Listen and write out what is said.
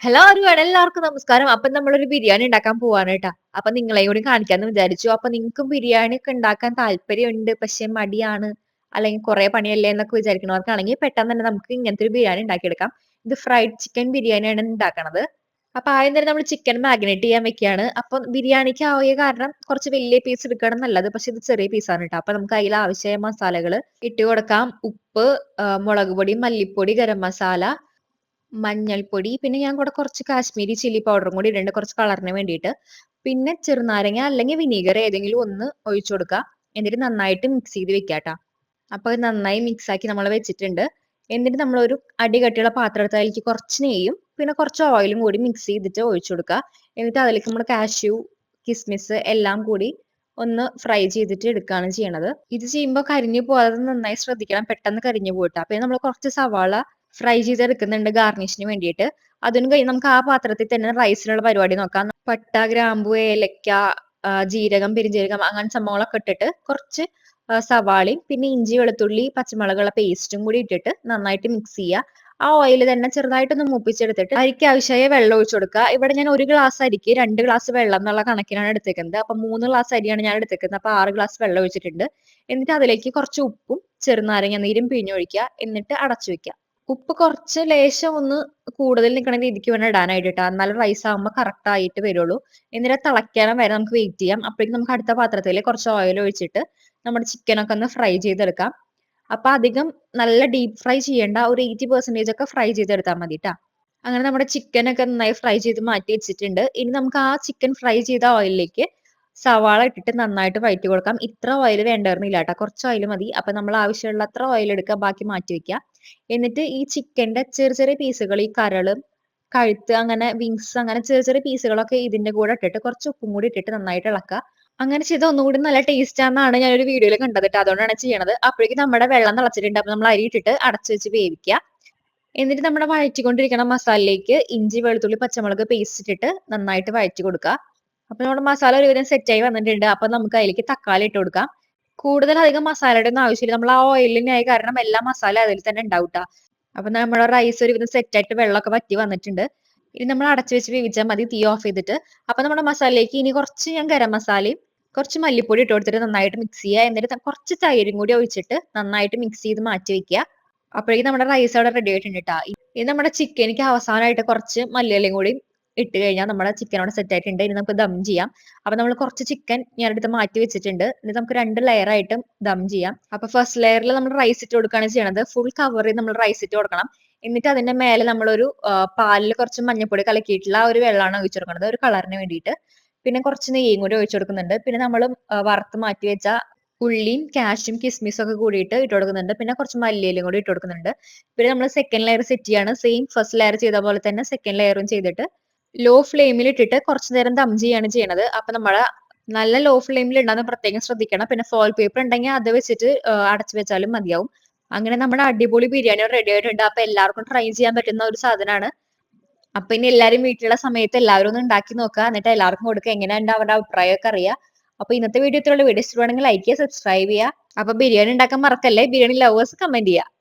Hello ഒരുപാട് എല്ലാവർക്കും നമസ്കാരം. അപ്പൊ നമ്മളൊരു ബിരിയാണി ഉണ്ടാക്കാൻ പോവാണ് കേട്ടാ. അപ്പൊ നിങ്ങളെയും കൂടി കാണിക്കാന്ന് വിചാരിച്ചു. അപ്പൊ നിങ്ങൾക്കും ബിരിയാണി ഒക്കെ ഉണ്ടാക്കാൻ താല്പര്യമുണ്ട്, പക്ഷെ മടിയാണ്, അല്ലെങ്കിൽ കുറെ പണിയല്ലേ എന്നൊക്കെ വിചാരിക്കുന്നവർക്കാണെങ്കിൽ പെട്ടെന്ന് തന്നെ നമുക്ക് ഇങ്ങനത്തെ ഒരു ബിരിയാണി ഉണ്ടാക്കിയെടുക്കാം. ഇത് ഫ്രൈഡ് ചിക്കൻ ബിരിയാണിയാണ് ഉണ്ടാക്കണത്. അപ്പൊ ആദ്യം തന്നെ നമ്മൾ ചിക്കൻ മാഗ്നേറ്റ് ചെയ്യാൻ വെക്കുകയാണ്. അപ്പൊ ബിരിയാണിക്ക് ആയ കാരണം കുറച്ച് വലിയ പീസ് എടുക്കണം നല്ലത്, പക്ഷെ ഇത് ചെറിയ പീസാണ് കേട്ടോ. അപ്പൊ നമുക്ക് അതിൽ ആവശ്യമായ മസാലകൾ ഇട്ട് കൊടുക്കാം. ഉപ്പ്, മുളക് പൊടി, മല്ലിപ്പൊടി, ഗരം മസാല, മഞ്ഞൾപ്പൊടി, പിന്നെ ഞാൻ കൂടെ കുറച്ച് കാശ്മീരി ചില്ലി പൗഡറും കൂടി ഇടുന്നുണ്ട് കുറച്ച് കളറിന് വേണ്ടിയിട്ട്. പിന്നെ ചെറുനാരങ്ങ അല്ലെങ്കിൽ വിനീഗർ ഏതെങ്കിലും ഒന്ന് ഒഴിച്ചു കൊടുക്കുക. എന്നിട്ട് നന്നായിട്ട് മിക്സ് ചെയ്ത് വെക്കാട്ടോ. അപ്പൊ അത് നന്നായി മിക്സ് ആക്കി നമ്മൾ വെച്ചിട്ടുണ്ട്. എന്നിട്ട് നമ്മളൊരു അടികട്ടിയുള്ള പാത്രം എടുത്ത് അതിലേക്ക് കുറച്ച് നെയ്യും പിന്നെ കുറച്ച് ഓയിലും കൂടി മിക്സ് ചെയ്തിട്ട് ഒഴിച്ചു കൊടുക്കുക. എന്നിട്ട് അതിലേക്ക് നമ്മൾ കാഷ്യൂ, കിസ്മിസ് എല്ലാം കൂടി ഒന്ന് ഫ്രൈ ചെയ്തിട്ട് എടുക്കുകയാണ് ചെയ്യണത്. ഇത് ചെയ്യുമ്പോൾ കരിഞ്ഞു പോകാതെ നന്നായി ശ്രദ്ധിക്കണം, പെട്ടെന്ന് കരിഞ്ഞു പോയിട്ടാ. പിന്നെ നമ്മൾ കുറച്ച് സവാള ഫ്രൈ ചെയ്തെടുക്കുന്നുണ്ട് ഗാർണിഷിന് വേണ്ടിയിട്ട്. അതിനും കഴിഞ്ഞ് നമുക്ക് ആ പാത്രത്തിൽ തന്നെ റൈസിനുള്ള പരിപാടി നോക്കാം. പട്ട, ഗ്രാമ്പു, ഏലക്ക, ജീരകം, പെരുംജീരകം അങ്ങനെ സംഭവങ്ങളൊക്കെ ഇട്ടിട്ട് കുറച്ച് സവാളയും പിന്നെ ഇഞ്ചി, വെളുത്തുള്ളി, പച്ചമുളകുള്ള പേസ്റ്റും കൂടി ഇട്ടിട്ട് നന്നായിട്ട് മിക്സ് ചെയ്യുക. ആ ഓയിൽ തന്നെ ചെറുതായിട്ടൊന്ന് മൂപ്പിച്ചെടുത്തിട്ട് അരിക്ക് ആവശ്യമായ വെള്ളം ഒഴിച്ചു കൊടുക്കുക. ഇവിടെ ഞാൻ 1 ഗ്ലാസ് അരിക്ക് 2 ഗ്ലാസ് വെള്ളം എന്നുള്ള കണക്കിനാണ് എടുത്തേക്കുന്നത്. അപ്പൊ 3 ഗ്ലാസ് അരിയാണ് ഞാൻ എടുത്തേക്കുന്നത്. അപ്പൊ 6 ഗ്ലാസ് വെള്ളം ഒഴിച്ചിട്ടുണ്ട്. എന്നിട്ട് അതിലേക്ക് കുറച്ച് ഉപ്പും ചെറുനാരങ്ങ നീരും പിഴിഞ്ഞൊഴിക്കുക. എന്നിട്ട് അടച്ചു വെക്കുക. ഉപ്പ് കുറച്ച് ലേശം ഒന്ന് കൂടുതൽ നിൽക്കണ രീതിക്ക് വേണം ഇടാനായിട്ട് ട്ടാ. എന്നാലും റൈസ് ആകുമ്പോൾ കറക്റ്റ് ആയിട്ട് വരുള്ളൂ. എന്നിട്ട് തിളയ്ക്കാനും വരെ നമുക്ക് വെയിറ്റ് ചെയ്യാം. അപ്പോഴേക്കും നമുക്ക് അടുത്ത പാത്രത്തിൽ കുറച്ച് ഓയിൽ ഒഴിച്ചിട്ട് നമ്മുടെ ചിക്കനൊക്കെ ഒന്ന് ഫ്രൈ ചെയ്തെടുക്കാം. അപ്പൊ അധികം നല്ല ഡീപ്പ് ഫ്രൈ ചെയ്യേണ്ട, ഒരു 80% ഒക്കെ ഫ്രൈ ചെയ്തെടുത്താൽ മതി ട്ടാ. അങ്ങനെ നമ്മുടെ ചിക്കൻ ഒക്കെ നന്നായി ഫ്രൈ ചെയ്ത് മാറ്റി വെച്ചിട്ടുണ്ട്. ഇനി നമുക്ക് ആ ചിക്കൻ ഫ്രൈ ചെയ്ത ഓയിലിലേക്ക് സവാള ഇട്ടിട്ട് നന്നായിട്ട് വഴറ്റി കൊടുക്കാം. ഇത്ര ഓയിൽ വേണ്ടായിരുന്നില്ല ട്ടാ, കുറച്ച് ഓയിൽ മതി. അപ്പൊ നമ്മൾ ആവശ്യമുള്ള അത്ര ഓയിൽ എടുക്കുക, ബാക്കി മാറ്റി വെക്കുക. എന്നിട്ട് ഈ ചിക്കന്റെ ചെറിയ ചെറിയ പീസുകൾ, ഈ കരള്, കഴുത്ത്, അങ്ങനെ വിങ്സ്, അങ്ങനെ ചെറിയ ചെറിയ പീസുകളൊക്കെ ഇതിന്റെ കൂടെ ഇട്ടിട്ട് കുറച്ച് ഉപ്പും കൂടി ഇട്ടിട്ട് നന്നായിട്ട് ഇളക്കുക. അങ്ങനെ ചെയ്താൽ ഒന്നുകൂടി നല്ല ടേസ്റ്റ് ആണെന്നാണ് ഞാൻ ഒരു വീഡിയോയിൽ കണ്ടത് ട്ടോ. അതുകൊണ്ടാണ് ചെയ്യണത്. അപ്പോഴേക്കും നമ്മുടെ വെള്ളം തിളച്ചിട്ടുണ്ട്. അപ്പൊ നമ്മൾ അരി ഇട്ടിട്ട് അടച്ചു വെച്ച് വേവിക്കുക. എന്നിട്ട് നമ്മുടെ വഴറ്റിക്കൊണ്ടിരിക്കുന്ന മസാലയിലേക്ക് ഇഞ്ചി, വെളുത്തുള്ളി, പച്ചമുളക് പേസ്റ്റ് ഇട്ടിട്ട് നന്നായിട്ട് വഴറ്റി കൊടുക്കുക. അപ്പൊ നമ്മുടെ മസാല ഒരുവിധം സെറ്റായി വന്നിട്ടുണ്ട്. അപ്പൊ നമുക്ക് അതിലേക്ക് തക്കാളി ഇട്ട് കൊടുക്കാം. കൂടുതൽ അധികം മസാലയുടെ ഒന്നും ആവശ്യമില്ല. നമ്മൾ ആ ഓയിലിനായ കാരണം എല്ലാ മസാല അതിൽ തന്നെ ഉണ്ടാവും ട്ടാ. അപ്പൊ നമ്മുടെ റൈസ് ഒരുവിധം സെറ്റായിട്ട് വെള്ളമൊക്കെ വറ്റി വന്നിട്ടുണ്ട്. ഇനി നമ്മൾ അടച്ചു വെച്ച് വേവിച്ചാൽ മതി, തീ ഓഫ് ചെയ്തിട്ട്. അപ്പൊ നമ്മുടെ മസാലയിലേക്ക് ഇനി കുറച്ച് ഞാൻ ഗരം മസാലയും കുറച്ച് മല്ലിപ്പൊടി ഇട്ട് കൊടുത്തിട്ട് നന്നായിട്ട് മിക്സ് ചെയ്യുക. എന്നിട്ട് കുറച്ച് തൈരും കൂടി ഒഴിച്ചിട്ട് നന്നായിട്ട് മിക്സ് ചെയ്ത് മാറ്റി വെക്കുക. അപ്പോഴേക്കും നമ്മുടെ റൈസ് അവിടെ റെഡി ആയിട്ടുണ്ട് ട്ടാ. ഇനി നമ്മുടെ ചിക്കനിക്ക് അവസാനമായിട്ട് കുറച്ച് മല്ലിയിലയും കൂടി ഇട്ട് കഴിഞ്ഞാൽ നമ്മുടെ ചിക്കൻ അവിടെ സെറ്റ് ആയിട്ടുണ്ട്. ഇനി നമുക്ക് ദം ചെയ്യാം. അപ്പൊ നമ്മൾ കുറച്ച് ചിക്കൻ ഞാനെടുത്ത് മാറ്റി വെച്ചിട്ടുണ്ട്. ഇനി നമുക്ക് 2 ലെയർ ആയിട്ടും ദം ചെയ്യാം. അപ്പൊ ഫസ്റ്റ് ലെയറിൽ നമ്മൾ റൈസ് ഇട്ട് കൊടുക്കുകയാണ് ചെയ്യണത്. ഫുൾ കവർ ചെയ്ത് നമ്മൾ റൈസ് ഇട്ട് കൊടുക്കണം. എന്നിട്ട് അതിന്റെ മേലെ നമ്മളൊരു പാലിൽ കുറച്ച് മഞ്ഞപ്പൊടി കലക്കിയിട്ടുള്ള ആ ഒരു വെള്ളമാണ് ഒഴിച്ചു കൊടുക്കുന്നത്, ഒരു കളറിന് വേണ്ടിയിട്ട്. പിന്നെ കുറച്ച് നെയ്യും കൂടി ഒഴിച്ചു കൊടുക്കുന്നുണ്ട്. പിന്നെ നമ്മൾ വറുത്ത് മാറ്റി വെച്ച ഉള്ളിയും കാഷ്യും കിസ്മിസും ഒക്കെ കൂടിയിട്ട് ഇട്ട് കൊടുക്കുന്നുണ്ട്. പിന്നെ കുറച്ച് മല്ലിയിലയും കൂടി ഇട്ട് കൊടുക്കുന്നുണ്ട്. പിന്നെ നമ്മൾ സെക്കൻഡ് ലെയർ സെറ്റ് ചെയ്യാണ്. സെയിം ഫസ്റ്റ് ലെയർ ചെയ്ത പോലെ തന്നെ സെക്കൻഡ് ലെയറും ചെയ്തിട്ട് ലോ ഫ്ലെയിമിൽ ഇട്ടിട്ട് കുറച്ചു നേരം ദം ചെയ്യാണ് ചെയ്യണത്. അപ്പൊ നമ്മളെ നല്ല ലോ ഫ്ലെയിമിൽ ഉണ്ടാകുന്ന പ്രത്യേകം ശ്രദ്ധിക്കണം. പിന്നെ ഫോയിൽ പേപ്പർ ഉണ്ടെങ്കിൽ അത് വെച്ചിട്ട് അടച്ചു വെച്ചാലും മതിയാവും. അങ്ങനെ നമ്മുടെ അടിപൊളി ബിരിയാണി റെഡി ആയിട്ടുണ്ട്. അപ്പൊ എല്ലാവർക്കും ട്രൈ ചെയ്യാൻ പറ്റുന്ന ഒരു സാധനമാണ്. അപ്പൊ ഇനി എല്ലാരും വീട്ടിലുള്ള സമയത്ത് എല്ലാവരും ഒന്ന് ഉണ്ടാക്കി നോക്കുക. എന്നിട്ട് എല്ലാവർക്കും കൊടുക്കുക. എങ്ങനെയുണ്ട് അവരുടെ അഭിപ്രായമൊക്കെ അറിയാം. അപ്പൊ ഇന്നത്തെ വീഡിയോ ഇത്രയുള്ള. വീഡിയോ ഇഷ്ടമാണെങ്കിൽ ലൈക്ക് ചെയ്യുക, സബ്സ്ക്രൈബ് ചെയ്യുക. അപ്പൊ ബിരിയാണി ഉണ്ടാക്കാൻ മറക്കല്ലേ. ബിരിയാണി ലവേഴ്സ് കമന്റ് ചെയ്യുക.